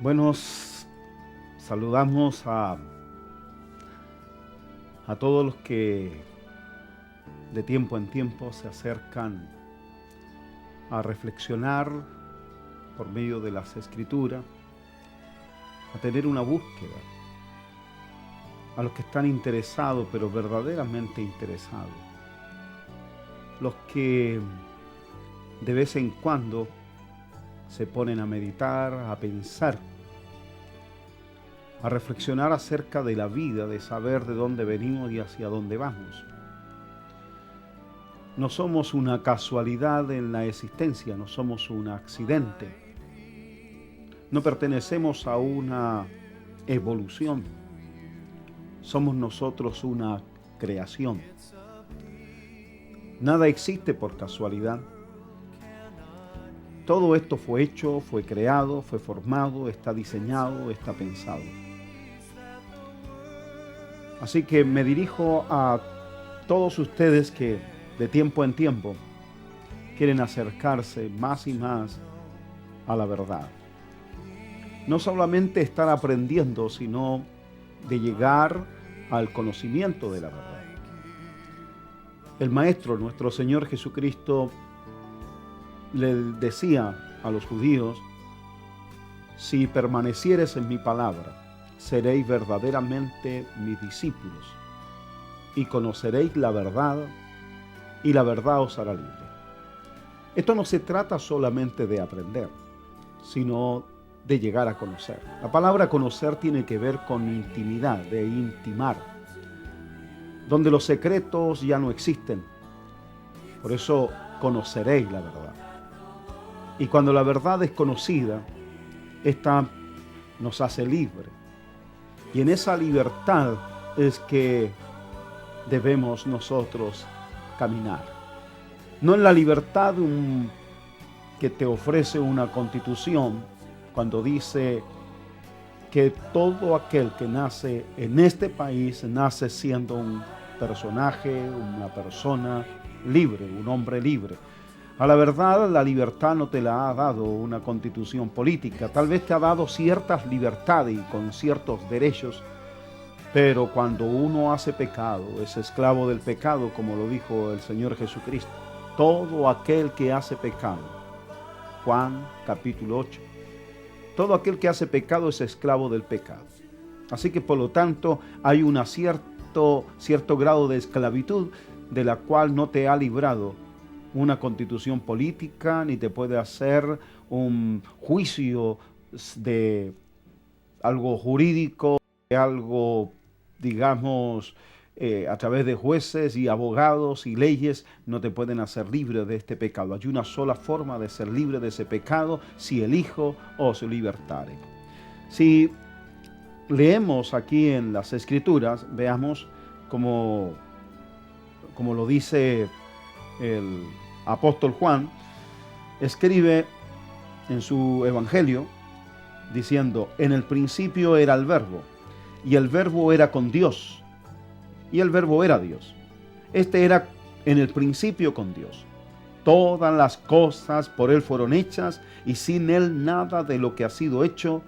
Buenos, saludamos a todos los que de tiempo en tiempo se acercan a reflexionar por medio de las Escrituras, a tener una búsqueda, a los que están interesados, pero verdaderamente interesados, los que de vez en cuando se ponen a meditar, a pensar, a reflexionar acerca de la vida, de saber de dónde venimos y hacia dónde vamos. No somos una casualidad en la existencia, no somos un accidente. No pertenecemos a una evolución. Somos nosotros una creación. Nada existe por casualidad. Todo esto fue hecho, fue creado, fue formado, está diseñado, está pensado. Así que me dirijo a todos ustedes que de tiempo en tiempo quieren acercarse más y más a la verdad. No solamente estar aprendiendo, sino de llegar al conocimiento de la verdad. El Maestro, nuestro Señor Jesucristo, le decía a los judíos: si permaneciereis en mi palabra, seréis verdaderamente mis discípulos y conoceréis la verdad, y la verdad os hará libre. Esto no se trata solamente de aprender, sino de llegar a conocer. La palabra conocer tiene que ver con intimidad, de intimar, donde los secretos ya no existen. Por eso conoceréis la verdad. Y cuando la verdad es conocida, esta nos hace libre. Y en esa libertad es que debemos nosotros caminar. No en la libertad que te ofrece una constitución, cuando dice que todo aquel que nace en este país nace siendo un personaje, una persona libre, un hombre libre. A la verdad, la libertad no te la ha dado una constitución política. Tal vez te ha dado ciertas libertades y con ciertos derechos, pero cuando uno hace pecado, es esclavo del pecado, como lo dijo el Señor Jesucristo. Todo aquel que hace pecado, Juan capítulo 8, todo aquel que hace pecado es esclavo del pecado. Así que por lo tanto hay un cierto grado de esclavitud de la cual no te ha librado una constitución política, ni te puede hacer un juicio de algo jurídico, de algo, digamos, a través de jueces y abogados y leyes, no te pueden hacer libre de este pecado. Hay una sola forma de ser libre de ese pecado: si el Hijo os libertare. Si leemos aquí en las Escrituras, veamos como lo dice el apóstol Juan, escribe en su evangelio diciendo: en el principio era el Verbo, y el Verbo era con Dios, y el Verbo era Dios. Este era en el principio con Dios. Todas las cosas por Él fueron hechas, y sin Él nada de lo que ha sido hecho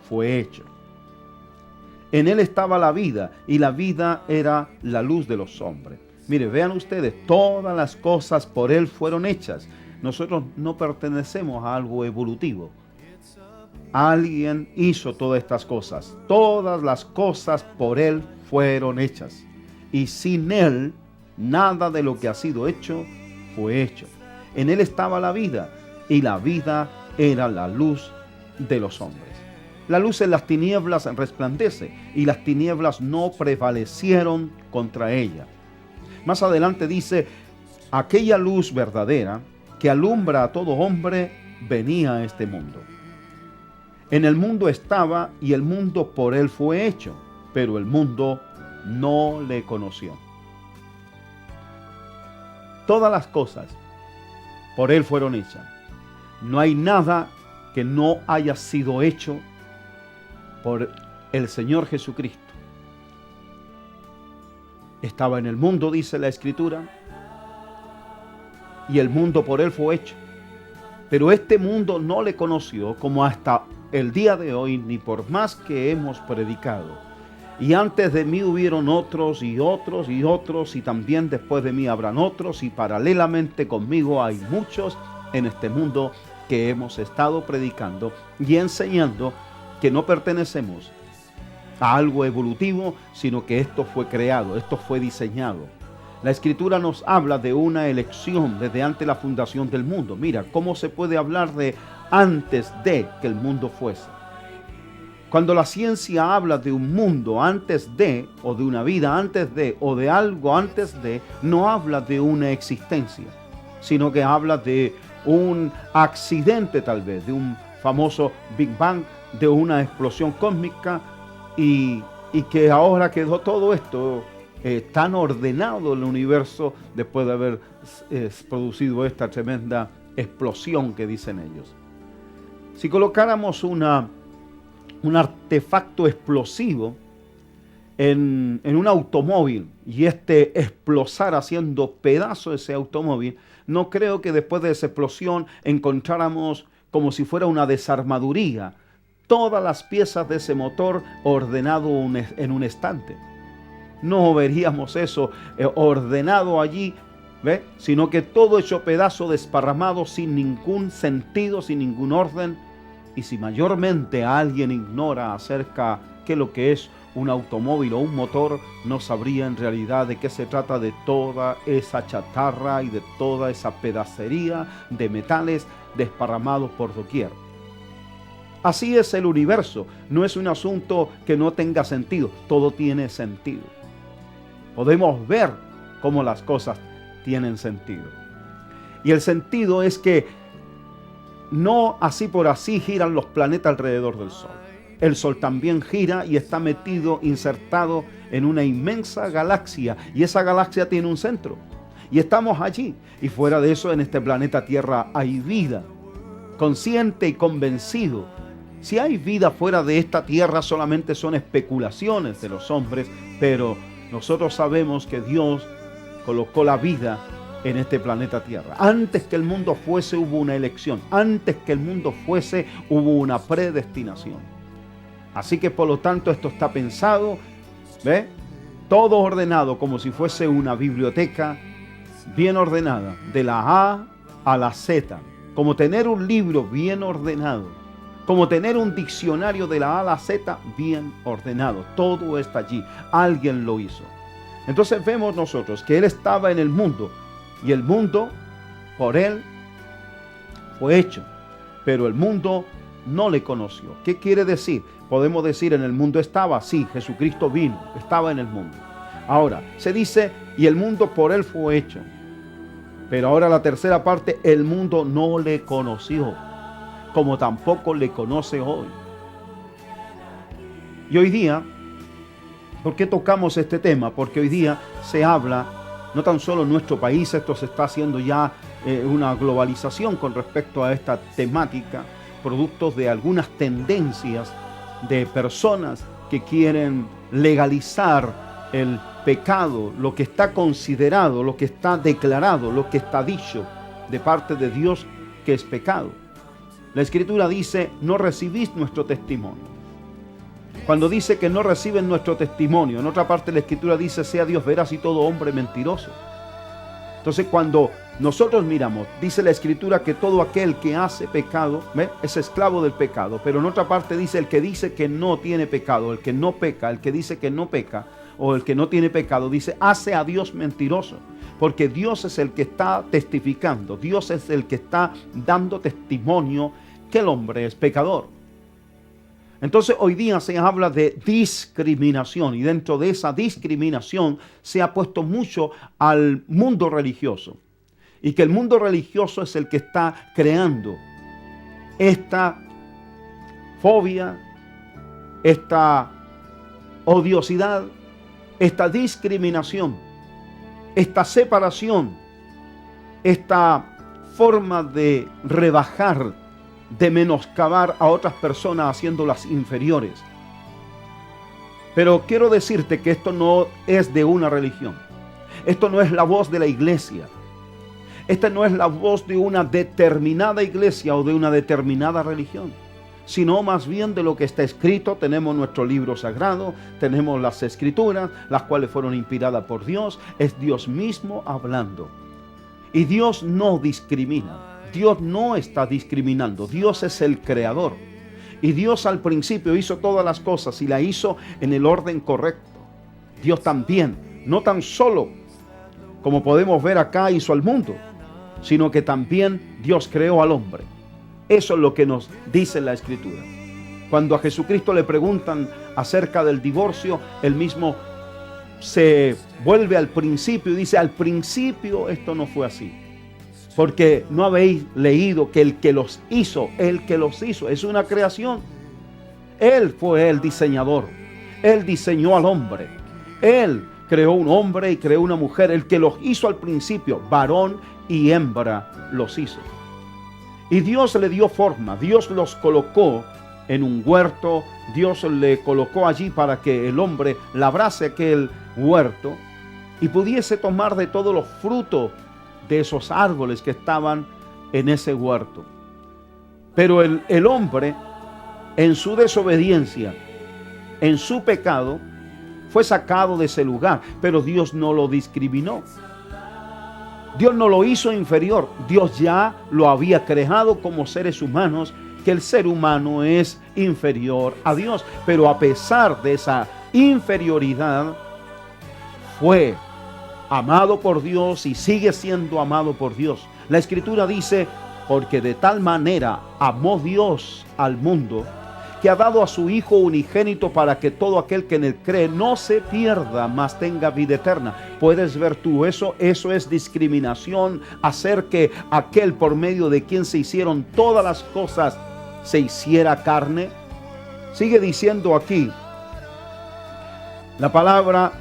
fue hecho. En Él estaba la vida, y la vida era la luz de los hombres. Mire, vean ustedes, todas las cosas por Él fueron hechas. Nosotros no pertenecemos a algo evolutivo. Alguien hizo todas estas cosas. Todas las cosas por Él fueron hechas. Y sin Él, nada de lo que ha sido hecho fue hecho. En Él estaba la vida, y la vida era la luz de los hombres. La luz en las tinieblas resplandece, y las tinieblas no prevalecieron contra ella. Más adelante dice: aquella luz verdadera que alumbra a todo hombre venía a este mundo. En el mundo estaba, y el mundo por Él fue hecho, pero el mundo no le conoció. Todas las cosas por Él fueron hechas. No hay nada que no haya sido hecho por el Señor Jesucristo. Estaba en el mundo, dice la Escritura, y el mundo por Él fue hecho. Pero este mundo no le conoció, como hasta el día de hoy, ni por más que hemos predicado. Y antes de mí hubieron otros y otros y otros, y también después de mí habrán otros, y paralelamente conmigo hay muchos en este mundo que hemos estado predicando y enseñando que no pertenecemos a algo evolutivo, sino que esto fue creado, esto fue diseñado. La Escritura nos habla de una elección desde antes de la fundación del mundo. Mira, ¿cómo se puede hablar de antes de que el mundo fuese? Cuando la ciencia habla de un mundo antes de, o de una vida antes de, o de algo antes de, no habla de una existencia, sino que habla de un accidente tal vez, de un famoso Big Bang, de una explosión cósmica, y que ahora quedó todo esto tan ordenado el universo después de haber producido esta tremenda explosión que dicen ellos. Si colocáramos un artefacto explosivo en un automóvil y este explosara haciendo pedazo ese automóvil, no creo que después de esa explosión encontráramos como si fuera una desarmaduría todas las piezas de ese motor ordenado en un estante. No veríamos eso ordenado allí, ¿ve? Sino que todo hecho pedazo, desparramado, sin ningún sentido, sin ningún orden. Y si mayormente alguien ignora acerca de lo que es un automóvil o un motor, no sabría en realidad de qué se trata de toda esa chatarra y de toda esa pedacería de metales desparramados por doquier. Así es el universo, no es un asunto que no tenga sentido, todo tiene sentido. Podemos ver cómo las cosas tienen sentido. Y el sentido es que no así por así giran los planetas alrededor del Sol. El Sol también gira y está metido, insertado en una inmensa galaxia. Y esa galaxia tiene un centro. Y estamos allí. Y fuera de eso, en este planeta Tierra hay vida. Consciente y convencido. Si hay vida fuera de esta Tierra, solamente son especulaciones de los hombres. Pero nosotros sabemos que Dios colocó la vida en este planeta Tierra. Antes que el mundo fuese, hubo una elección. Antes que el mundo fuese, hubo una predestinación. Así que por lo tanto esto está pensado, ¿ve? Todo ordenado como si fuese una biblioteca bien ordenada, de la A a la Z. Como tener un libro bien ordenado. Como tener un diccionario de la A a la Z bien ordenado. Todo está allí. Alguien lo hizo. Entonces vemos nosotros que Él estaba en el mundo. Y el mundo, por Él, fue hecho. Pero el mundo no le conoció. ¿Qué quiere decir? Podemos decir, en el mundo estaba, sí, Jesucristo vino, estaba en el mundo. Ahora, se dice, y el mundo por Él fue hecho. Pero ahora la tercera parte, el mundo no le conoció, como tampoco le conoce hoy. Y hoy día, ¿por qué tocamos este tema? Porque hoy día se habla, no tan solo en nuestro país, esto se está haciendo ya una globalización con respecto a esta temática, productos de algunas tendencias de personas que quieren legalizar el pecado, lo que está considerado, lo que está declarado, lo que está dicho de parte de Dios que es pecado. La Escritura dice, no recibís nuestro testimonio. Cuando dice que no reciben nuestro testimonio, en otra parte la Escritura dice, sea Dios veraz y todo hombre mentiroso. Entonces cuando nosotros miramos, dice la Escritura que todo aquel que hace pecado, ¿ve?, es esclavo del pecado. Pero en otra parte dice el que dice que no tiene pecado, el que no peca, el que dice que no peca, o el que no tiene pecado, dice, hace a Dios mentiroso. Porque Dios es el que está testificando, Dios es el que está dando testimonio que el hombre es pecador. Entonces hoy día se habla de discriminación y dentro de esa discriminación se ha puesto mucho al mundo religioso. Y que el mundo religioso es el que está creando esta fobia, esta odiosidad, esta discriminación, esta separación, esta forma de rebajar, de menoscabar a otras personas haciéndolas inferiores. Pero quiero decirte que esto no es de una religión. Esto no es la voz de la iglesia. Esta no es la voz de una determinada iglesia o de una determinada religión. sino más bien de lo que está escrito. Tenemos nuestro libro sagrado, tenemos las escrituras, las cuales fueron inspiradas por Dios. Es Dios mismo hablando. Y Dios no discrimina. Dios no está discriminando. Dios es el creador. Y Dios al principio hizo todas las cosas y la hizo en el orden correcto. Dios también, no tan solo como podemos ver acá, hizo al mundo, sino que también Dios creó al hombre. Eso es lo que nos dice la Escritura. Cuando a Jesucristo le preguntan acerca del divorcio, él mismo se vuelve al principio y dice: al principio esto no fue así. Porque no habéis leído que el que los hizo es una creación. Él fue el diseñador. Él diseñó al hombre. Él creó un hombre y creó una mujer. El que los hizo al principio, varón y hembra los hizo. Y Dios le dio forma. Dios los colocó en un huerto. Dios le colocó allí para que el hombre labrase aquel huerto y pudiese tomar de todos los frutos de esos árboles que estaban en ese huerto. Pero el hombre, en su desobediencia, en su pecado, fue sacado de ese lugar. Pero Dios no lo discriminó. Dios no lo hizo inferior. Dios ya lo había creado como seres humanos, que el ser humano es inferior a Dios. Pero a pesar de esa inferioridad, fue amado por Dios y sigue siendo amado por Dios. La Escritura dice: porque de tal manera amó Dios al mundo, que ha dado a su Hijo unigénito, para que todo aquel que en él cree no se pierda, mas tenga vida eterna. ¿Puedes ver tú eso? Eso es discriminación, hacer que aquel por medio de quien se hicieron todas las cosas se hiciera carne. Sigue diciendo aquí la palabra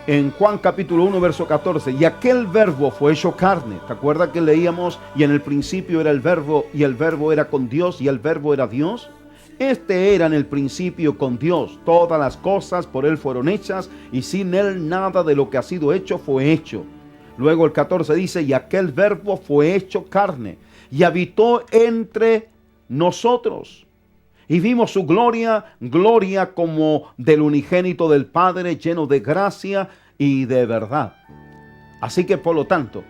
en Juan capítulo 1 verso 14: y aquel verbo fue hecho carne. ¿Te acuerdas que leíamos? Y en el principio era el verbo, y el verbo era con Dios, y el verbo era Dios. Este era en el principio con Dios. Todas las cosas por él fueron hechas, y sin él nada de lo que ha sido hecho fue hecho. Luego el 14 dice: y aquel verbo fue hecho carne, y habitó entre nosotros. Y vimos su gloria, gloria como del unigénito del Padre, lleno de gracia y de verdad. Así que por lo tanto,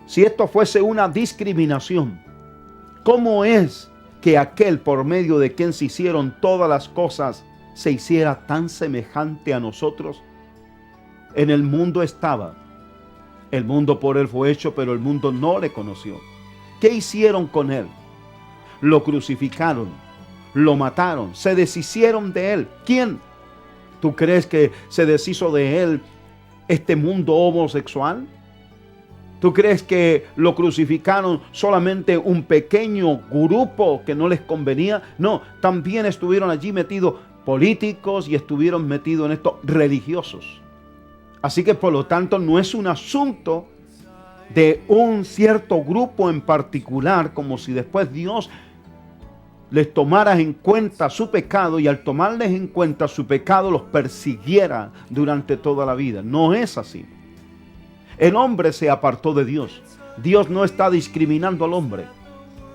si esto fuese una discriminación, ¿cómo es que aquel por medio de quien se hicieron todas las cosas se hiciera tan semejante a nosotros? En el mundo estaba. El mundo por él fue hecho, pero el mundo no le conoció. ¿Qué hicieron con él? Lo crucificaron. Lo mataron, se deshicieron de él. ¿Quién? ¿Tú crees que se deshizo de él este mundo homosexual? ¿Tú crees que lo crucificaron solamente un pequeño grupo que no les convenía? No, también estuvieron allí metidos políticos y estuvieron metidos en esto religiosos. Así que por lo tanto no es un asunto de un cierto grupo en particular, como si después Dios les tomara en cuenta su pecado y al tomarles en cuenta su pecado los persiguiera durante toda la vida. No es así. El hombre se apartó de Dios. Dios no está discriminando al hombre,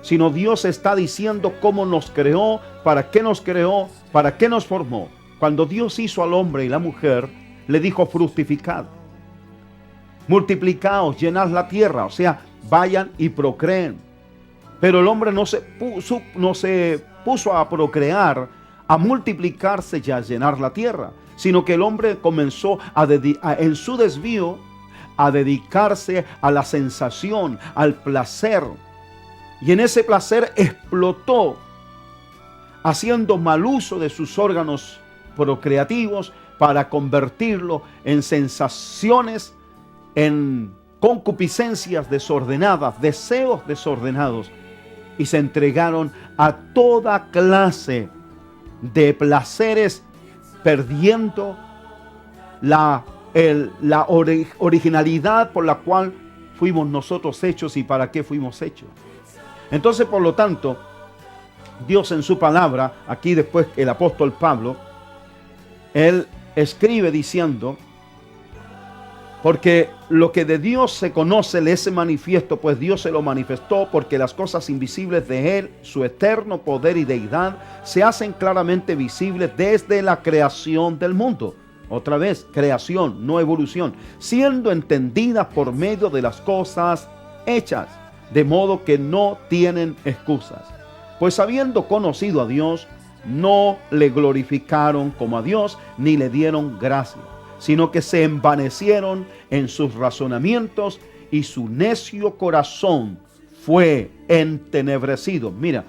sino Dios está diciendo cómo nos creó, para qué nos formó. Cuando Dios hizo al hombre y la mujer, le dijo: fructificad, multiplicaos, llenad la tierra, o sea, vayan y procreen. Pero el hombre no se puso a procrear, a multiplicarse y a llenar la tierra, sino que el hombre comenzó en su desvío a dedicarse a la sensación, al placer. Y en ese placer explotó, haciendo mal uso de sus órganos procreativos para convertirlo en sensaciones, en concupiscencias desordenadas, deseos desordenados. Y se entregaron a toda clase de placeres, perdiendo la originalidad por la cual fuimos nosotros hechos y para qué fuimos hechos. Entonces, por lo tanto, Dios en su palabra, aquí después el apóstol Pablo, él escribe diciendo: Porque lo que de Dios se conoce le es manifiesto, pues Dios se lo manifestó, porque las cosas invisibles de Él, su eterno poder y deidad, se hacen claramente visibles desde la creación del mundo. Otra vez, creación, no evolución, siendo entendidas por medio de las cosas hechas, de modo que no tienen excusas. Pues habiendo conocido a Dios, no le glorificaron como a Dios, ni le dieron gracia, sino que se envanecieron en sus razonamientos y su necio corazón fue entenebrecido. Mira,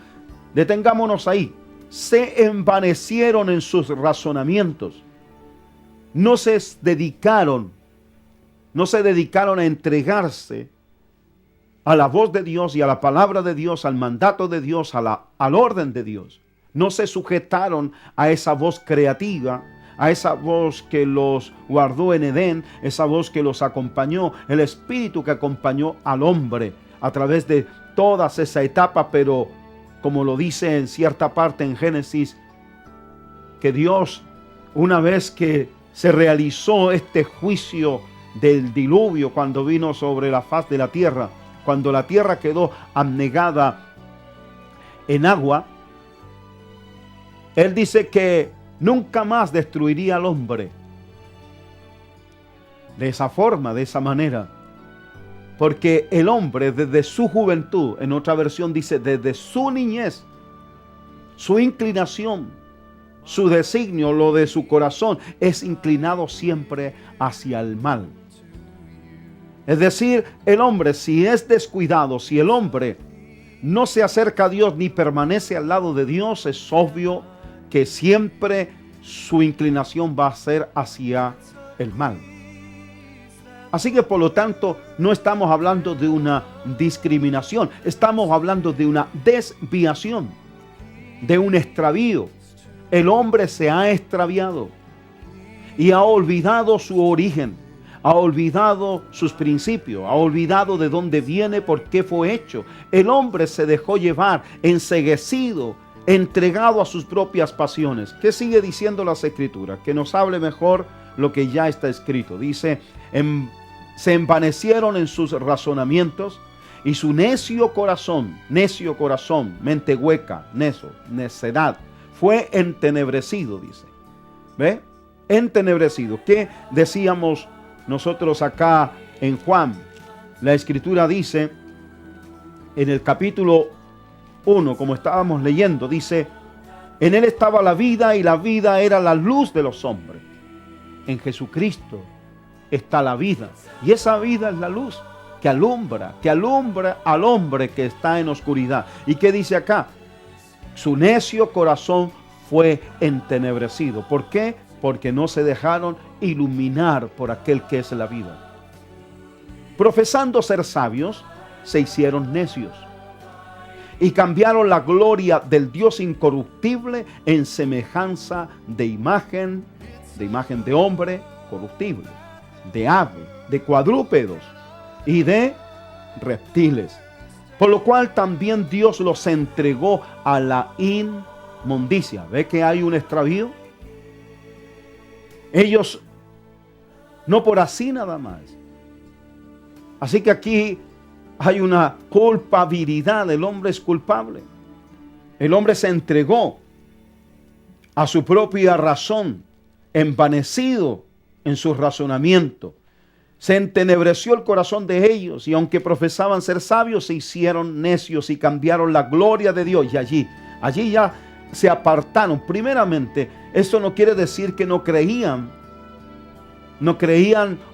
detengámonos ahí. Se envanecieron en sus razonamientos. No se dedicaron a entregarse a la voz de Dios y a la palabra de Dios, al mandato de Dios, al orden de Dios. No se sujetaron a esa voz creativa, a esa voz que los guardó en Edén, esa voz que los acompañó, el espíritu que acompañó al hombre a través de todas esa etapa, pero como lo dice en cierta parte en Génesis, que Dios, una vez que se realizó este juicio del diluvio, cuando vino sobre la faz de la tierra, cuando la tierra quedó anegada en agua, Él dice que nunca más destruiría al hombre de esa forma, de esa manera. Porque el hombre desde su juventud, en otra versión dice desde su niñez, su inclinación, su designio, lo de su corazón, es inclinado siempre hacia el mal. Es decir, el hombre, si es descuidado, si el hombre no se acerca a Dios ni permanece al lado de Dios, es obvio que siempre su inclinación va a ser hacia el mal. Así que por lo tanto no estamos hablando de una discriminación, estamos hablando de una desviación, de un extravío. El hombre se ha extraviado y ha olvidado su origen, ha olvidado sus principios, ha olvidado de dónde viene, por qué fue hecho. El hombre se dejó llevar, enceguecido, entregado a sus propias pasiones. ¿Qué sigue diciendo las Escrituras? Que nos hable mejor lo que ya está escrito. Dice, se envanecieron en sus razonamientos y su necio corazón, mente hueca, necedad, fue entenebrecido, dice. ¿Ve? Entenebrecido. ¿Qué decíamos nosotros acá en Juan? La Escritura dice, en el capítulo 1, como estábamos leyendo, dice, en Él estaba la vida y la vida era la luz de los hombres. En Jesucristo está la vida. Y esa vida es la luz que alumbra al hombre que está en oscuridad. ¿Y qué dice acá? Su necio corazón fue entenebrecido. ¿Por qué? Porque no se dejaron iluminar por aquel que es la vida. Profesando ser sabios, se hicieron necios y cambiaron la gloria del Dios incorruptible en semejanza de imagen de hombre corruptible, de ave, de cuadrúpedos y de reptiles. Por lo cual también Dios los entregó a la inmundicia. ¿Ve que hay un extravío? Ellos no por así nada más. Así que aquí hay una culpabilidad. El hombre es culpable. El hombre se entregó a su propia razón, envanecido en su razonamiento. Se entenebreció el corazón de ellos y aunque profesaban ser sabios, se hicieron necios y cambiaron la gloria de Dios. Y allí ya se apartaron. Primeramente, eso no quiere decir que no creían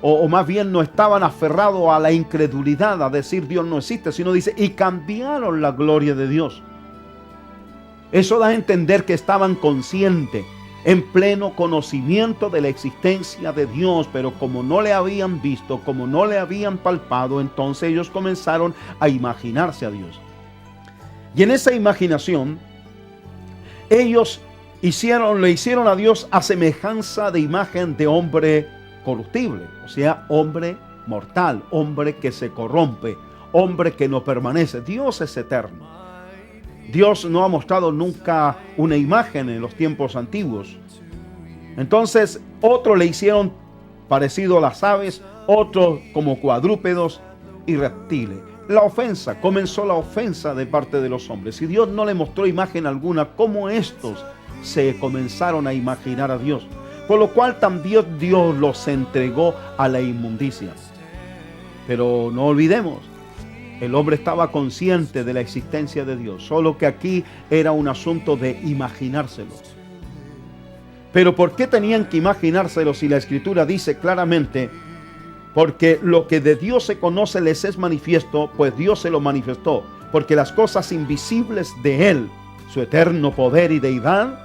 o más bien no estaban aferrados a la incredulidad, a decir Dios no existe, sino dice, y cambiaron la gloria de Dios. Eso da a entender que estaban conscientes, en pleno conocimiento de la existencia de Dios, pero como no le habían visto, como no le habían palpado, entonces ellos comenzaron a imaginarse a Dios. Y en esa imaginación, ellos le hicieron a Dios a semejanza de imagen de hombre corruptible, o sea, hombre mortal, hombre que se corrompe, hombre que no permanece. Dios es eterno. Dios no ha mostrado nunca una imagen en los tiempos antiguos. Entonces, otros le hicieron parecido a las aves, otros como cuadrúpedos y reptiles. Comenzó la ofensa de parte de los hombres. Y Dios no le mostró imagen alguna, cómo estos se comenzaron a imaginar a Dios. Por lo cual también Dios los entregó a la inmundicia. Pero no olvidemos, el hombre estaba consciente de la existencia de Dios, solo que aquí era un asunto de imaginárselos. Pero ¿por qué tenían que imaginárselos si la Escritura dice claramente: porque lo que de Dios se conoce les es manifiesto, pues Dios se lo manifestó? Porque las cosas invisibles de Él, su eterno poder y deidad,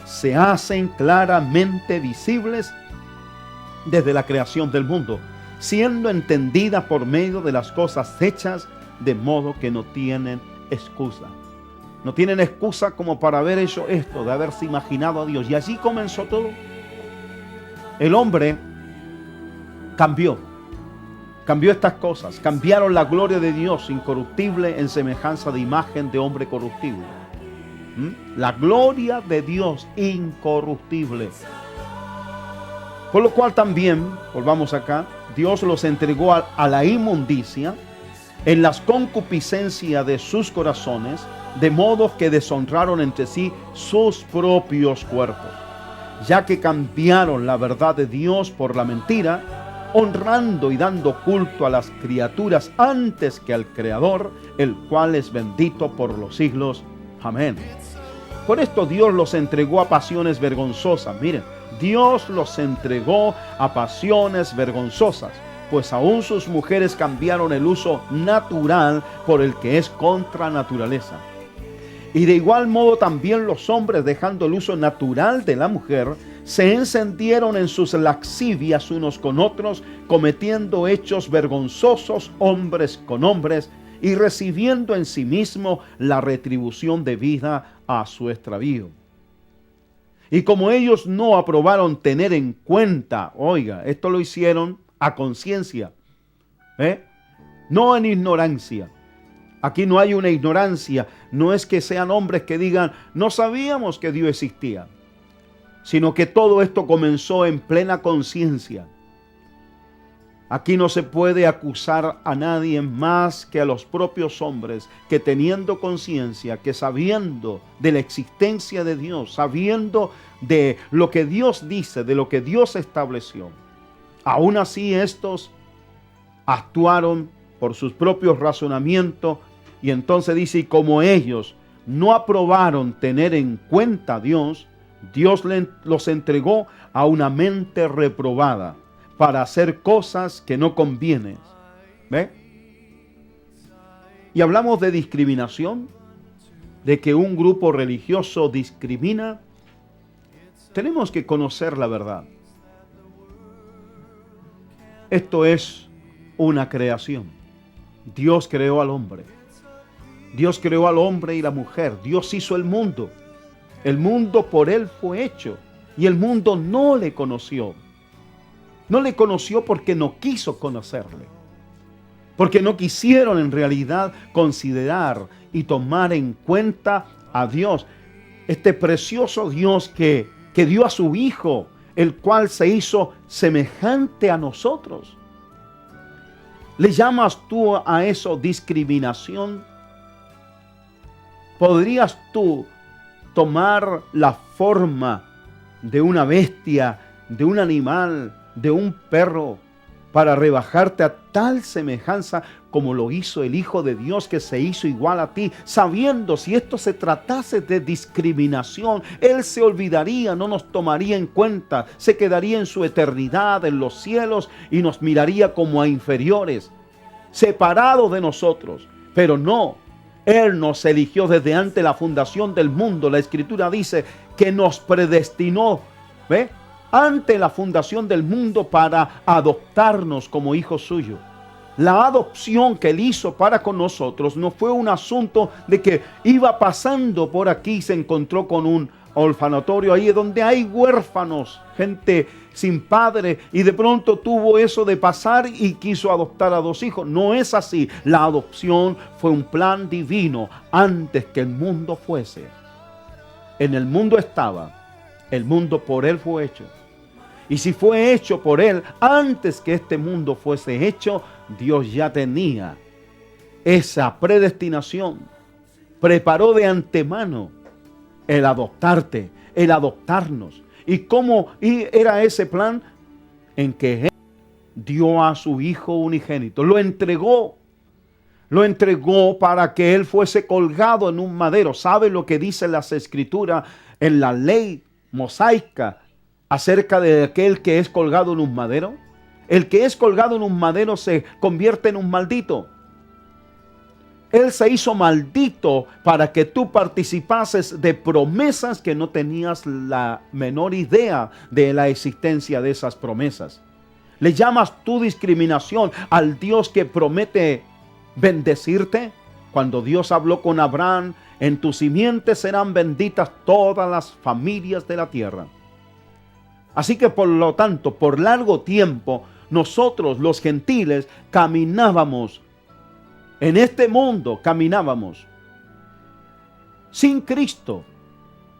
se hacen claramente visibles desde la creación del mundo, siendo entendidas por medio de las cosas hechas, de modo que no tienen excusa. No tienen excusa como para haber hecho esto, de haberse imaginado a Dios. Y allí comenzó todo. El hombre cambió estas cosas. Cambiaron la gloria de Dios incorruptible en semejanza de imagen de hombre corruptible. La gloria de Dios incorruptible. Por lo cual también, volvamos acá, Dios los entregó a la inmundicia en las concupiscencias de sus corazones, de modo que deshonraron entre sí sus propios cuerpos, ya que cambiaron la verdad de Dios por la mentira, honrando y dando culto a las criaturas antes que al Creador, el cual es bendito por los siglos. Amén. Por esto Dios los entregó a pasiones vergonzosas. Miren, Dios los entregó a pasiones vergonzosas, pues aún sus mujeres cambiaron el uso natural por el que es contra naturaleza. Y de igual modo también los hombres, dejando el uso natural de la mujer, se encendieron en sus lascivias unos con otros, cometiendo hechos vergonzosos hombres con hombres, y recibiendo en sí mismo la retribución debida a su extravío. Y como ellos no aprobaron tener en cuenta, oiga, esto lo hicieron a conciencia, no en ignorancia. Aquí no hay una ignorancia, no es que sean hombres que digan, no sabíamos que Dios existía, sino que todo esto comenzó en plena conciencia. Aquí no se puede acusar a nadie más que a los propios hombres que, teniendo conciencia, que sabiendo de la existencia de Dios, sabiendo de lo que Dios dice, de lo que Dios estableció, aún así estos actuaron por sus propios razonamientos. Y entonces dice, y como ellos no aprobaron tener en cuenta a Dios, Dios los entregó a una mente reprobada para hacer cosas que no convienen. ¿Ve? Y hablamos de discriminación, de que un grupo religioso discrimina. Tenemos que conocer la verdad. Esto es una creación. Dios creó al hombre. Dios creó al hombre y la mujer. Dios hizo el mundo. El mundo por Él fue hecho. Y el mundo no le conoció. No le conoció porque no quiso conocerle. Porque no quisieron en realidad considerar y tomar en cuenta a Dios. Este precioso Dios que dio a su Hijo, el cual se hizo semejante a nosotros. ¿Le llamas tú a eso discriminación? ¿Podrías tú tomar la forma de una bestia, de un animal, de un perro, para rebajarte a tal semejanza como lo hizo el Hijo de Dios, que se hizo igual a ti, sabiendo si esto se tratase de discriminación, Él se olvidaría, no nos tomaría en cuenta, se quedaría en su eternidad en los cielos y nos miraría como a inferiores, separados de nosotros? Pero no, Él nos eligió desde antes la fundación del mundo. La Escritura dice que nos predestinó, ¿ve?, ante la fundación del mundo para adoptarnos como hijos suyos. La adopción que Él hizo para con nosotros no fue un asunto de que iba pasando por aquí y se encontró con un orfanatorio ahí donde hay huérfanos, gente sin padre, y de pronto tuvo eso de pasar y quiso adoptar a 2 hijos. No es así. La adopción fue un plan divino antes que el mundo fuese. En el mundo estaba, el mundo por Él fue hecho. Y si fue hecho por Él antes que este mundo fuese hecho, Dios ya tenía esa predestinación. Preparó de antemano el adoptarte, el adoptarnos. ¿Y cómo era ese plan? En que Él dio a su Hijo unigénito, lo entregó para que Él fuese colgado en un madero. ¿Sabe lo que dice las Escrituras en la ley mosaica acerca de aquel que es colgado en un madero? El que es colgado en un madero se convierte en un maldito. Él se hizo maldito para que tú participases de promesas que no tenías la menor idea de la existencia de esas promesas. ¿Le llamas tú discriminación al Dios que promete bendecirte? Cuando Dios habló con Abraham, en tu simiente serán benditas todas las familias de la tierra. Así que por lo tanto, por largo tiempo, nosotros los gentiles caminábamos en este mundo, sin Cristo,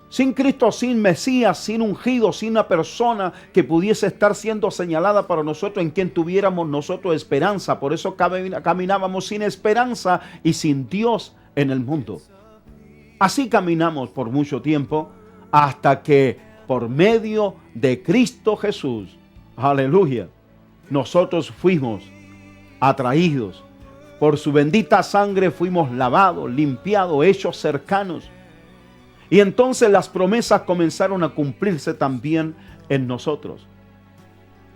sin Mesías, sin ungido, sin una persona que pudiese estar siendo señalada para nosotros, en quien tuviéramos nosotros esperanza. Por eso caminábamos sin esperanza y sin Dios en el mundo. Así caminamos por mucho tiempo, hasta que por medio de Cristo Jesús, aleluya, nosotros fuimos atraídos. Por su bendita sangre fuimos lavados, limpiados, hechos cercanos. Y entonces las promesas comenzaron a cumplirse también en nosotros.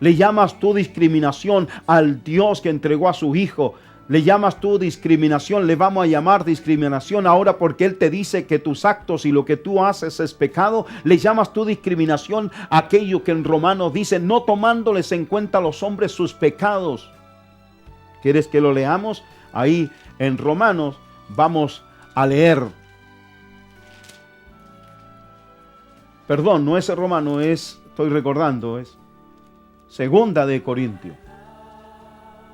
¿Le llamas tú discriminación al Dios que entregó a su Hijo? ¿Le llamas tú discriminación? Le vamos a llamar discriminación ahora porque Él te dice que tus actos y lo que tú haces es pecado. ¿Le llamas tú discriminación a aquello que en Romanos dice, no tomándoles en cuenta a los hombres sus pecados? ¿Quieres que lo leamos? Ahí en Romanos vamos a leer. Perdón, no es Romano, estoy recordando, es Segunda de Corintios.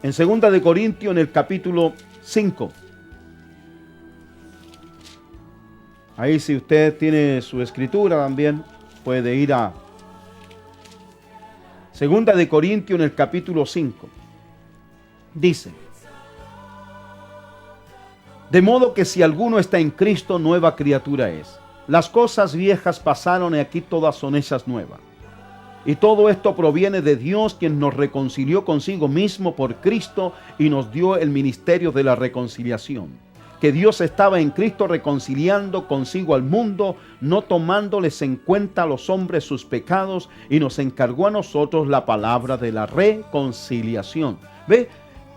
En Segunda de Corintios, en el capítulo 5. Ahí si usted tiene su escritura también, puede ir a Segunda de Corintios, en el capítulo 5. Dice, de modo que si alguno está en Cristo, nueva criatura es. Las cosas viejas pasaron y aquí todas son hechas nuevas. Y todo esto proviene de Dios, quien nos reconcilió consigo mismo por Cristo y nos dio el ministerio de la reconciliación. Que Dios estaba en Cristo reconciliando consigo al mundo, no tomándoles en cuenta a los hombres sus pecados, y nos encargó a nosotros la palabra de la reconciliación. ¿Ve?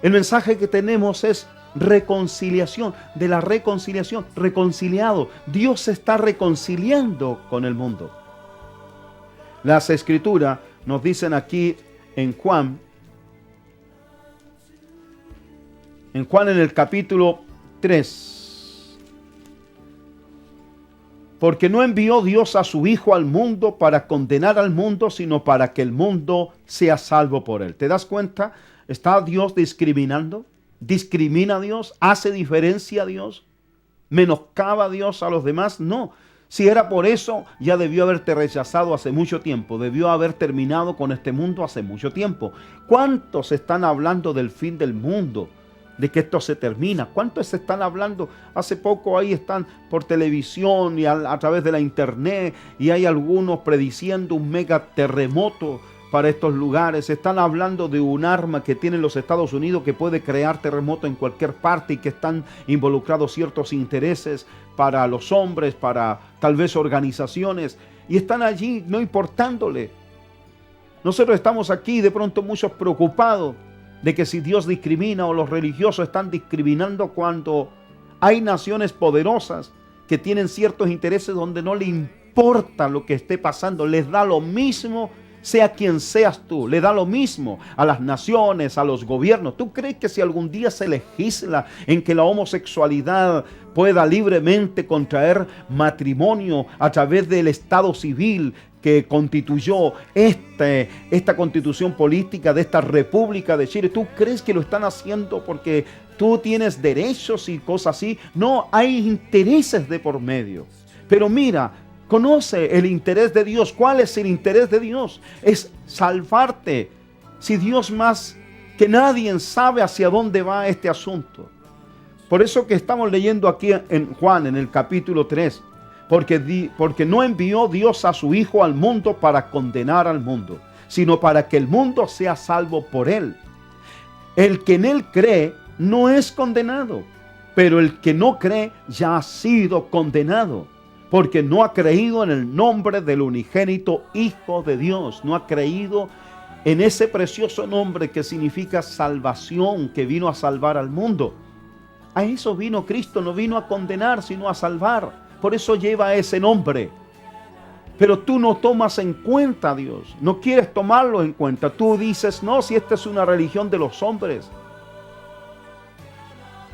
El mensaje que tenemos es reconciliación, de la reconciliación, reconciliado. Dios se está reconciliando con el mundo. Las Escrituras nos dicen aquí en Juan en el capítulo 3. Porque no envió Dios a su Hijo al mundo para condenar al mundo, sino para que el mundo sea salvo por él. ¿Te das cuenta? ¿Está Dios discriminando? ¿Discrimina a Dios? ¿Hace diferencia a Dios? ¿Menoscaba a Dios a los demás? No. Si era por eso, ya debió haberte rechazado hace mucho tiempo. Debió haber terminado con este mundo hace mucho tiempo. ¿Cuántos están hablando del fin del mundo? De que esto se termina. ¿Cuántos están hablando? Hace poco ahí están por televisión y a través de la internet, y hay algunos prediciendo un mega terremoto para estos lugares. Están hablando de un arma que tienen los Estados Unidos que puede crear terremoto en cualquier parte, y que están involucrados ciertos intereses para los hombres, para tal vez organizaciones, y están allí no importándole. Nosotros estamos aquí de pronto muchos preocupados de que si Dios discrimina o los religiosos están discriminando, cuando hay naciones poderosas que tienen ciertos intereses donde no le importa lo que esté pasando, les da lo mismo. Sea quien seas tú, le da lo mismo a las naciones, a los gobiernos. ¿Tú crees que si algún día se legisla en que la homosexualidad pueda libremente contraer matrimonio a través del Estado civil que constituyó esta constitución política de esta República de Chile, tú crees que lo están haciendo porque tú tienes derechos y cosas así? No, hay intereses de por medio. Pero mira, Conoce el interés de Dios. ¿Cuál es el interés de Dios? Es salvarte. Si Dios más que nadie sabe hacia dónde va este asunto. Por eso que estamos leyendo aquí en Juan, en el capítulo 3. Porque no envió Dios a su Hijo al mundo para condenar al mundo, sino para que el mundo sea salvo por él. El que en él cree no es condenado, pero el que no cree ya ha sido condenado, porque no ha creído en el nombre del unigénito Hijo de Dios. No ha creído en ese precioso nombre que significa salvación, que vino a salvar al mundo. A eso vino Cristo, no vino a condenar, sino a salvar. Por eso lleva ese nombre. Pero tú no tomas en cuenta a Dios, no quieres tomarlo en cuenta. Tú dices, no, si esta es una religión de los hombres.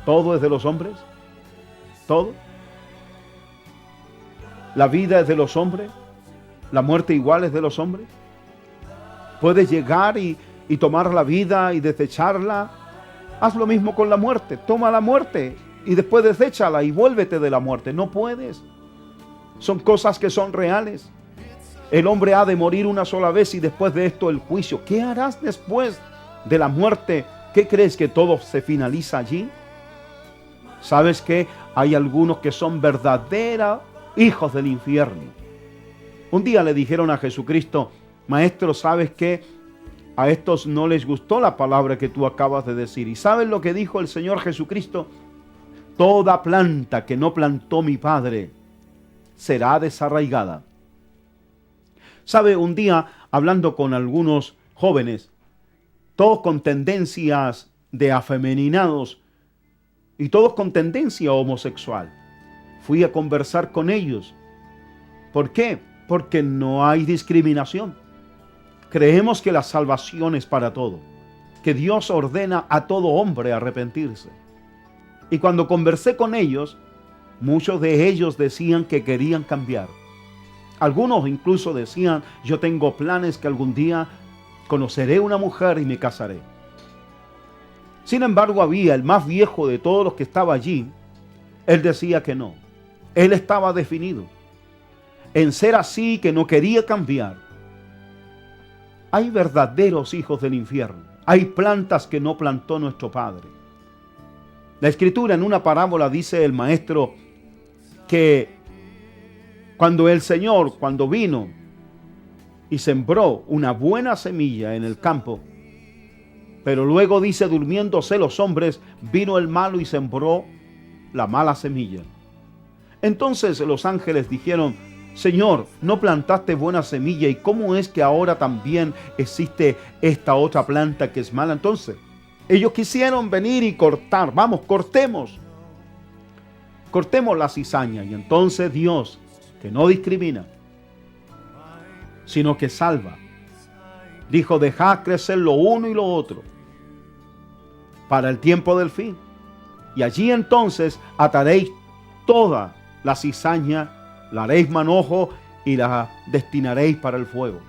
¿Todo es de los hombres? ¿Todo? ¿La vida es de los hombres? ¿La muerte igual es de los hombres? ¿Puedes llegar y tomar la vida y desecharla? Haz lo mismo con la muerte. Toma la muerte y después deséchala y vuélvete de la muerte. No puedes. Son cosas que son reales. El hombre ha de morir una sola vez y después de esto el juicio. ¿Qué harás después de la muerte? ¿Qué crees, que todo se finaliza allí? ¿Sabes que hay algunos que son verdaderos hijos del infierno? Un día le dijeron a Jesucristo, Maestro, ¿sabes qué? A estos no les gustó la palabra que tú acabas de decir. ¿Y sabes lo que dijo el Señor Jesucristo? Toda planta que no plantó mi Padre será desarraigada. ¿Sabe? Un día, hablando con algunos jóvenes, todos con tendencias de afeminados y todos con tendencia homosexual, fui a conversar con ellos. ¿Por qué? Porque no hay discriminación. Creemos que la salvación es para todo, que Dios ordena a todo hombre arrepentirse. Y cuando conversé con ellos, muchos de ellos decían que querían cambiar. Algunos incluso decían, yo tengo planes que algún día conoceré una mujer y me casaré. Sin embargo, había el más viejo de todos los que estaba allí. Él decía que no. Él estaba definido en ser así, que no quería cambiar. Hay verdaderos hijos del infierno. Hay plantas que no plantó nuestro Padre. La Escritura en una parábola dice el maestro que cuando el Señor, cuando vino y sembró una buena semilla en el campo, pero luego dice, durmiéndose los hombres, vino el malo y sembró la mala semilla. Entonces los ángeles dijeron, Señor, ¿no plantaste buena semilla? ¿Y cómo es que ahora también existe esta otra planta que es mala? Entonces, ellos quisieron venir y cortar. Vamos, cortemos la cizaña. Y entonces Dios, que no discrimina, sino que salva, dijo, dejad crecer lo uno y lo otro para el tiempo del fin. Y allí entonces ataréis toda la cizaña, la haréis manojo y la destinaréis para el fuego.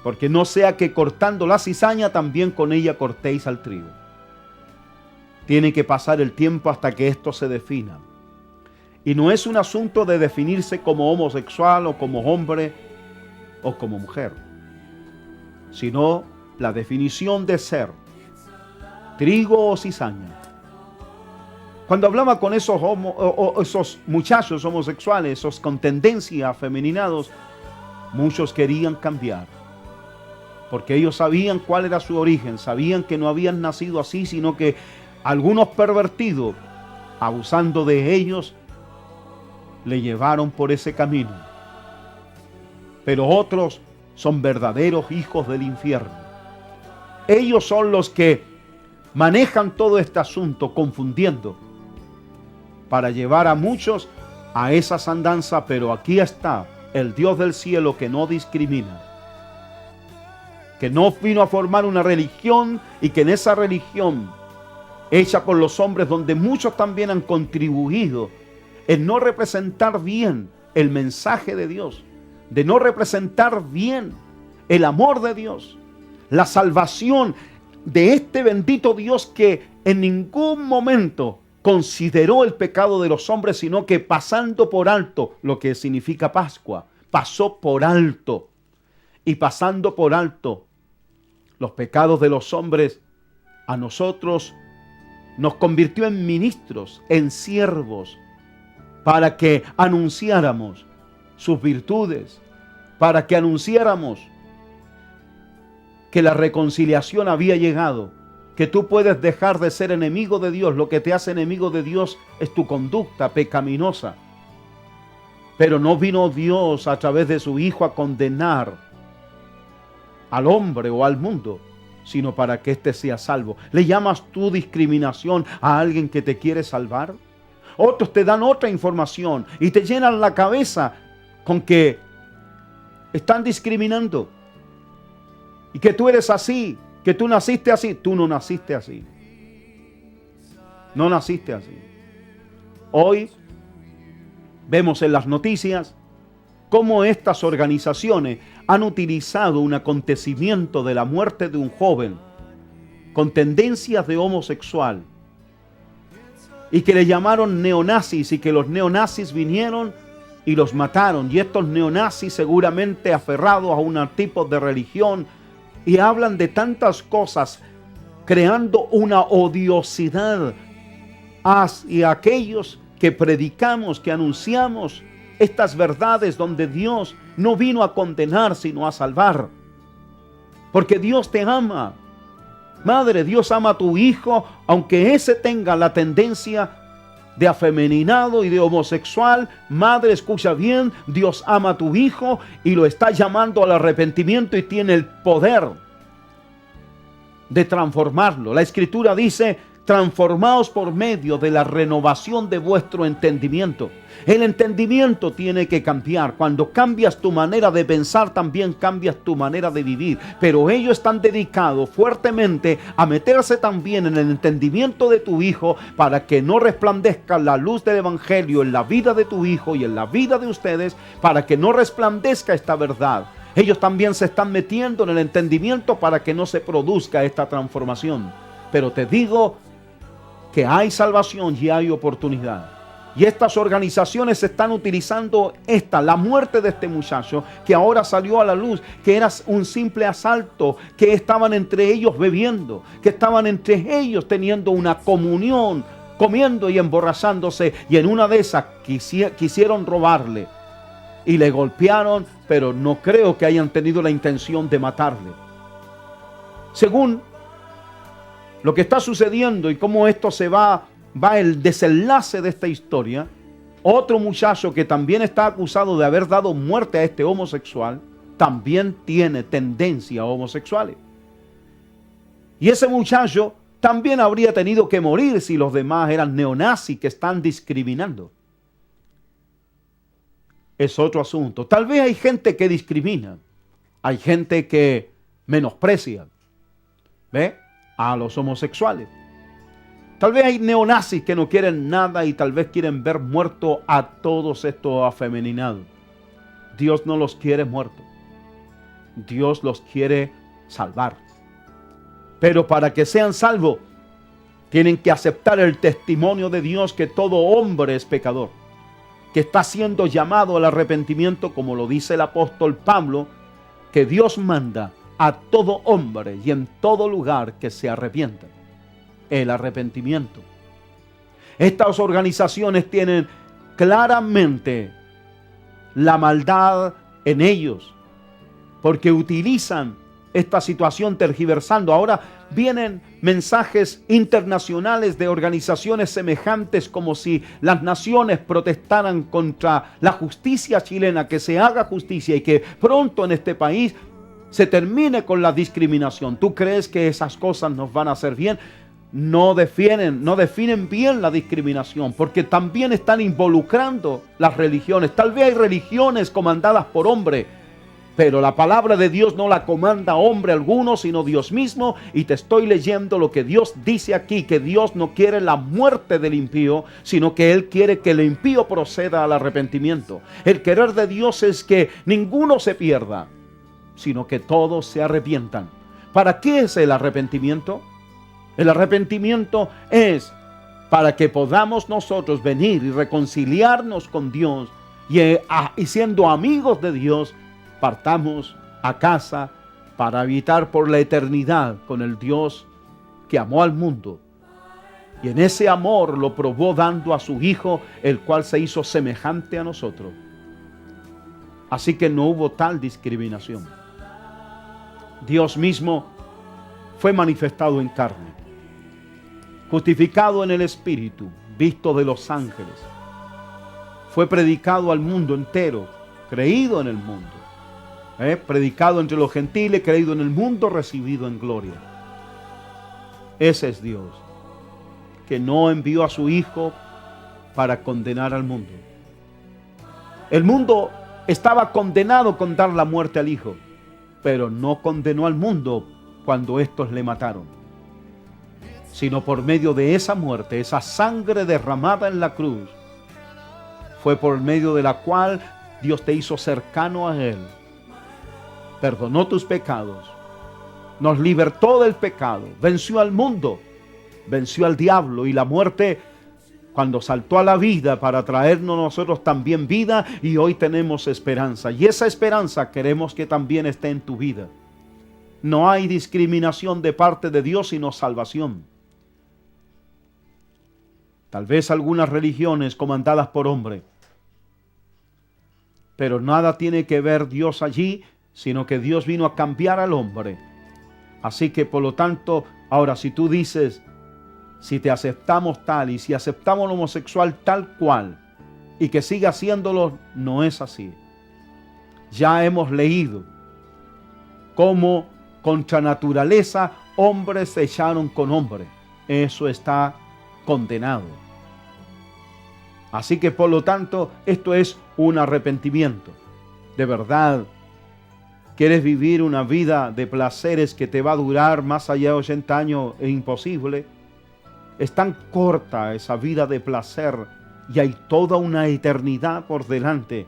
Porque no sea que cortando la cizaña también con ella cortéis al trigo. Tiene que pasar el tiempo hasta que esto se defina. Y no es un asunto de definirse como homosexual o como hombre o como mujer, sino la definición de ser trigo o cizaña. Cuando hablaba con esos muchachos homosexuales, esos con tendencia afeminados, muchos querían cambiar. Porque ellos sabían cuál era su origen, sabían que no habían nacido así, sino que algunos pervertidos, abusando de ellos, le llevaron por ese camino. Pero otros son verdaderos hijos del infierno. Ellos son los que manejan todo este asunto confundiendo para llevar a muchos a esas andanzas, pero aquí está el Dios del cielo que no discrimina, que no vino a formar una religión y que en esa religión hecha por los hombres, donde muchos también han contribuido en no representar bien el mensaje de Dios, de no representar bien el amor de Dios, la salvación de este bendito Dios que en ningún momento consideró el pecado de los hombres, sino que pasando por alto, lo que significa Pascua, pasó por alto. Y pasando por alto los pecados de los hombres, a nosotros nos convirtió en ministros, en siervos, para que anunciáramos sus virtudes, para que anunciáramos que la reconciliación había llegado, que tú puedes dejar de ser enemigo de Dios. Lo que te hace enemigo de Dios es tu conducta pecaminosa. Pero no vino Dios a través de su Hijo a condenar al hombre o al mundo, sino para que éste sea salvo. ¿Le llamas tú discriminación a alguien que te quiere salvar? Otros te dan otra información y te llenan la cabeza con que están discriminando y que tú eres así, que tú naciste así. Tú no naciste así. No naciste así. Hoy vemos en las noticias cómo estas organizaciones han utilizado un acontecimiento de la muerte de un joven con tendencias de homosexual y que le llamaron neonazis, y que los neonazis vinieron y los mataron. Y estos neonazis, seguramente aferrados a un tipo de religión, y hablan de tantas cosas, creando una odiosidad hacia aquellos que predicamos, que anunciamos estas verdades, donde Dios no vino a condenar, sino a salvar. Porque Dios te ama. Madre, Dios ama a tu hijo, aunque ese tenga la tendencia de afeminado y de homosexual. Madre, escucha bien, Dios ama a tu hijo y lo está llamando al arrepentimiento, y tiene el poder de transformarlo. La Escritura dice: transformaos por medio de la renovación de vuestro entendimiento. El entendimiento tiene que cambiar. Cuando cambias tu manera de pensar, también cambias tu manera de vivir. Pero ellos están dedicados fuertemente a meterse también en el entendimiento de tu hijo, para que no resplandezca la luz del Evangelio en la vida de tu hijo y en la vida de ustedes, para que no resplandezca esta verdad. Ellos también se están metiendo en el entendimiento para que no se produzca esta transformación. Pero te digo que hay salvación y hay oportunidad. Y estas organizaciones están utilizando la muerte de este muchacho, que ahora salió a la luz, que era un simple asalto, que estaban entre ellos bebiendo, que estaban entre ellos teniendo una comunión, comiendo y emborrachándose, y en una de esas quisieron robarle y le golpearon, pero no creo que hayan tenido la intención de matarle. Según lo que está sucediendo y cómo esto se va el desenlace de esta historia, otro muchacho que también está acusado de haber dado muerte a este homosexual, también tiene tendencias homosexuales. Y ese muchacho también habría tenido que morir si los demás eran neonazis que están discriminando. Es otro asunto. Tal vez hay gente que discrimina, hay gente que menosprecia, a los homosexuales. Tal vez hay neonazis que no quieren nada y tal vez quieren ver muerto a todos estos afeminados. Dios no los quiere muertos. Dios los quiere salvar. Pero para que sean salvos, tienen que aceptar el testimonio de Dios, que todo hombre es pecador, que está siendo llamado al arrepentimiento, como lo dice el apóstol Pablo, que Dios manda a todo hombre y en todo lugar que se arrepienta. El arrepentimiento. Estas organizaciones tienen claramente la maldad en ellos, porque utilizan esta situación tergiversando. Ahora vienen mensajes internacionales de organizaciones semejantes, como si las naciones protestaran contra la justicia chilena, que se haga justicia y que pronto en este país se termine con la discriminación. ¿Tú crees que esas cosas nos van a hacer bien? No definen bien la discriminación, porque también están involucrando las religiones. Tal vez hay religiones comandadas por hombres, pero la palabra de Dios no la comanda hombre alguno, sino Dios mismo. Y te estoy leyendo lo que Dios dice aquí, que Dios no quiere la muerte del impío, sino que Él quiere que el impío proceda al arrepentimiento. El querer de Dios es que ninguno se pierda, sino que todos se arrepientan. ¿Para qué es el arrepentimiento? El arrepentimiento es para que podamos nosotros venir y reconciliarnos con Dios y siendo amigos de Dios, partamos a casa para habitar por la eternidad con el Dios que amó al mundo. Y en ese amor lo probó dando a su Hijo, el cual se hizo semejante a nosotros. Así que no hubo tal discriminación. Dios mismo fue manifestado en carne, justificado en el Espíritu, visto de los ángeles. Fue predicado al mundo entero, creído en el mundo. Predicado entre los gentiles, creído en el mundo, recibido en gloria. Ese es Dios, que no envió a su Hijo para condenar al mundo. El mundo estaba condenado con dar la muerte al Hijo, pero no condenó al mundo cuando estos le mataron, sino por medio de esa muerte, esa sangre derramada en la cruz, fue por medio de la cual Dios te hizo cercano a Él, perdonó tus pecados, nos libertó del pecado, venció al mundo, venció al diablo y la muerte cuando saltó a la vida para traernos nosotros también vida, y hoy tenemos esperanza. Y esa esperanza queremos que también esté en tu vida. No hay discriminación de parte de Dios, sino salvación. Tal vez algunas religiones comandadas por hombre, pero nada tiene que ver Dios allí, sino que Dios vino a cambiar al hombre. Así que por lo tanto, ahora si tú dices, si te aceptamos tal y si aceptamos al homosexual tal cual y que siga haciéndolo, no es así. Ya hemos leído cómo contra naturaleza hombres se echaron con hombres. Eso está condenado. Así que por lo tanto, esto es un arrepentimiento. De verdad, ¿quieres vivir una vida de placeres que te va a durar más allá de 80 años? Es imposible. Es tan corta esa vida de placer y hay toda una eternidad por delante.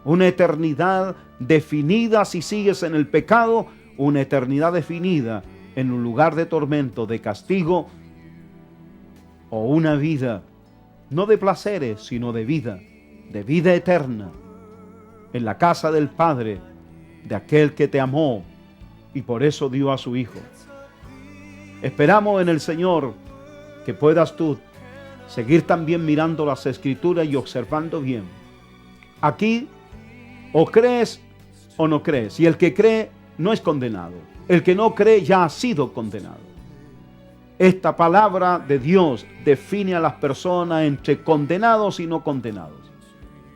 Una eternidad definida si sigues en el pecado, una eternidad definida en un lugar de tormento, de castigo, o una vida no de placeres, sino de vida eterna, en la casa del Padre, de aquel que te amó y por eso dio a su Hijo. Esperamos en el Señor que puedas tú seguir también mirando las Escrituras y observando bien. Aquí o crees o no crees, y el que cree no es condenado. El que no cree ya ha sido condenado. Esta palabra de Dios define a las personas entre condenados y no condenados.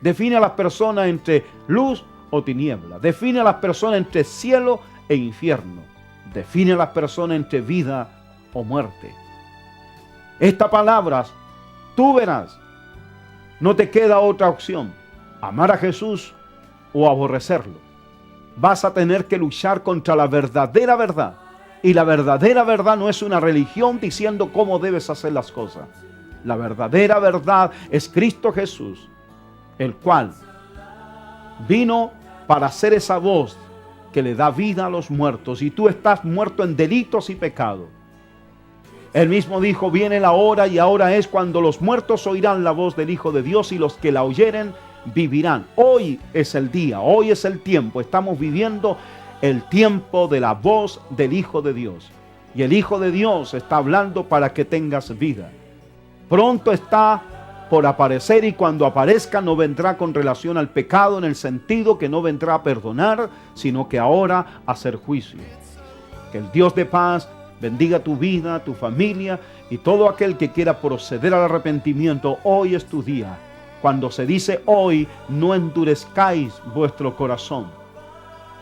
Define a las personas entre luz o tiniebla. Define a las personas entre cielo e infierno. Define a las personas entre vida o muerte. Estas palabras, tú verás, no te queda otra opción, amar a Jesús o aborrecerlo. Vas a tener que luchar contra la verdadera verdad. Y la verdadera verdad no es una religión diciendo cómo debes hacer las cosas. La verdadera verdad es Cristo Jesús, el cual vino para ser esa voz que le da vida a los muertos. Y tú estás muerto en delitos y pecados. Él mismo dijo, viene la hora y ahora es cuando los muertos oirán la voz del Hijo de Dios y los que la oyeren vivirán. Hoy es el día, hoy es el tiempo. Estamos viviendo el tiempo de la voz del Hijo de Dios. Y el Hijo de Dios está hablando para que tengas vida. Pronto está por aparecer y cuando aparezca no vendrá con relación al pecado en el sentido que no vendrá a perdonar, sino que ahora a hacer juicio. Que el Dios de paz bendiga tu vida, tu familia y todo aquel que quiera proceder al arrepentimiento. Hoy es tu día. Cuando se dice hoy, no endurezcáis vuestro corazón.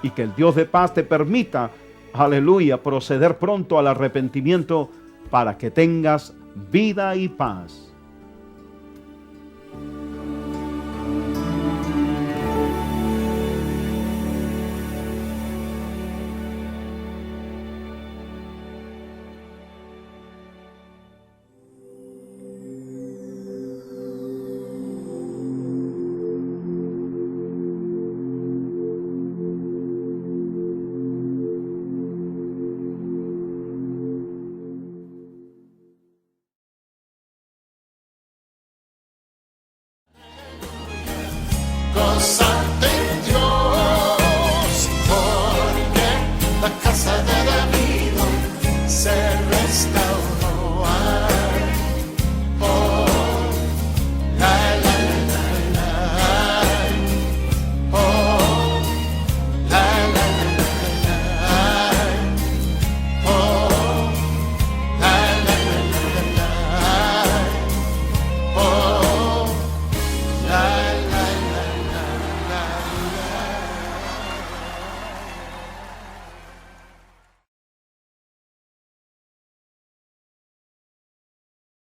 Y que el Dios de paz te permita, aleluya, proceder pronto al arrepentimiento para que tengas vida y paz.